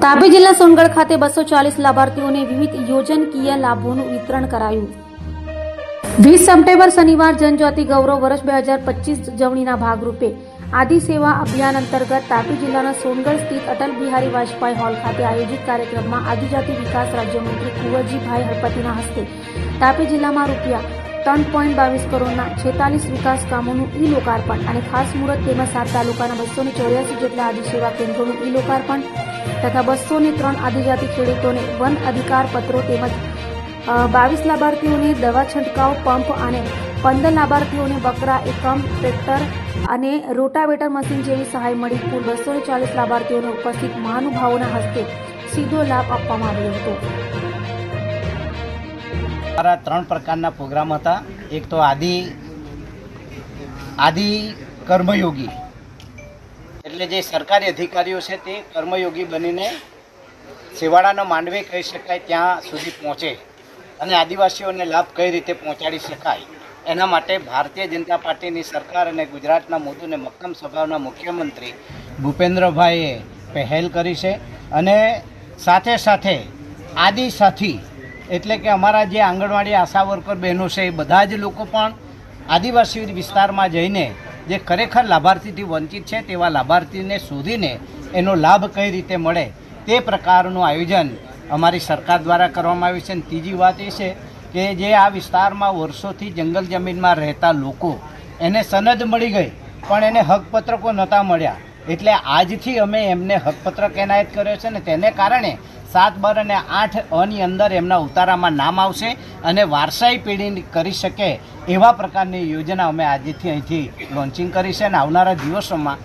તાપી જિલ્લા સોનગઢ ખાતે 240 લાભાર્થીઓને વિવિધ યોજનાકીય લાભોનું વિતરણ કરાયું। 20 સપ્ટેમ્બર શનિવાર જનજાતિ ગૌરવ વર્ષ 2025 ઉજવણીના ભાગરૂપે આદિ સેવા અભિયાન અંતર્ગત તાપી જિલ્લાના સોનગઢ સ્થિત અટલ બિહારી વાજપેયી હોલ ખાતે આયોજિત કાર્યક્રમમાં આદિજાતિ વિકાસ રાજ્યમંત્રી કુંવરજીભાઈ હળપતિના હસ્તે તાપી જિલ્લામાં રૂપિયા 3.22 કરોડના 46 વિકાસ કામોનું ઈ લોકાર્પણ અને ખાસ મુહૂર્ત તેમજ 7 તાલુકાના 284 જેટલા આદિ સેવા કેન્દ્રોનું ઈ લોકાર્પણ તથા 203 આદિજાતિ ખેડૂતોને વન અધિકાર પત્રો તેમજ 22 લાભાર્થીઓને દવા છંટકાવ પંપ અને 15 લાભાર્થીઓને બકરા એકમ ટ્રેક્ટર અને રોટાવેટર મશીન જેવી સહાય મળી કુલ 240 લાભાર્થીઓને ઉપસ્થિત મહાનુભાવોના હસ્તે સીધો લાભ આપવામાં આવ્યો હતો। हमारा 3 प्रकारना प्रोग्राम था। एक तो आदि कर्मयोगी એટલે જે સરકારી અધિકારીઓ છે તે કર્મયોગી બનીને સેવાડાનો માંડવે કહી શકાય ત્યાં સુધી પહોંચે અને આદિવાસીઓને લાભ કઈ રીતે પહોંચાડી શકાય એના માટે ભારતીય જનતા પાર્ટીની સરકાર અને ગુજરાતના મોદું અને મક્કમ સ્વભાવના મુખ્યમંત્રી ભૂપેન્દ્રભાઈએ પહેલ કરી છે અને સાથે સાથે આદિ સાથી એટલે કે અમારા જે આંગણવાડી આશા વર્કર બહેનો છે એ બધા જ લોકો પણ આદિવાસી વિસ્તારમાં જઈને જે ખરેખર લાભાર્થીથી વંચિત છે તેવા લાભાર્થીને શોધીને એનો લાભ કઈ રીતે મળે તે પ્રકારનું આયોજન અમારી સરકાર દ્વારા કરવામાં આવ્યું છે। અને ત્રીજી વાત એ છે કે જે આ વિસ્તારમાં વર્ષોથી જંગલ જમીનમાં રહેતા લોકો એને સનદ મળી ગઈ પણ એને હકપત્રકો નહોતા મળ્યા એટલે આજથી અમે એમને હકપત્રક એનાયત કર્યો છે ને તેને કારણે 7, 12 અને 8 ની અંદર એમના ઉતારામાં નામ આવશે અને વારસાઈ પેઢી કરી શકે એવા પ્રકારની યોજના અમે આજથી અહીંથી લોન્ચિંગ કરી છે અને આવનારા દિવસોમાં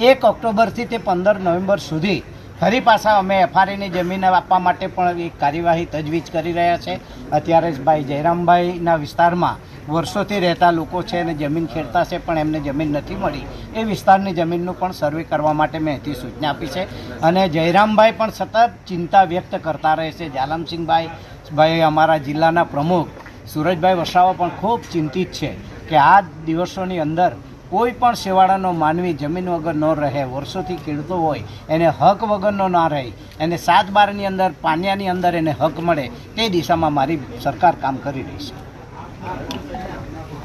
1 ઓક્ટોબરથી તે 15 નવેમ્બર સુધી ફરી પાછા અમે એફઆરએની જમીન આપવા માટે પણ એક કાર્યવાહી તજવીજ કરી રહ્યા છે। અત્યારે જ ભાઈ જયરામભાઈના વિસ્તારમાં વર્ષોથી રહેતા લોકો છે અને જમીન ખેડતા છે પણ એમને જમીન નથી મળી એ વિસ્તારની જમીનનું પણ સર્વે કરવા માટે મેં અહીંથી સૂચના આપી છે અને જયરામભાઈ પણ સતત ચિંતા વ્યક્ત કરતા રહે છે। જાલમસિંહભાઈ અમારા જિલ્લાના પ્રમુખ સુરજભાઈ વસાવા પણ ખૂબ ચિંતિત છે કે આ દિવસોની અંદર કોઈ પણ સેવાડાનો માનવી જમીન વગર ન રહે, વર્ષોથી ખેડૂતો હોય એને હક વગરનો ના રહે, એને 7-12ની અંદર પાનિયાની અંદર એને હક મળે તે દિશામાં મારી સરકાર કામ કરી રહી છે।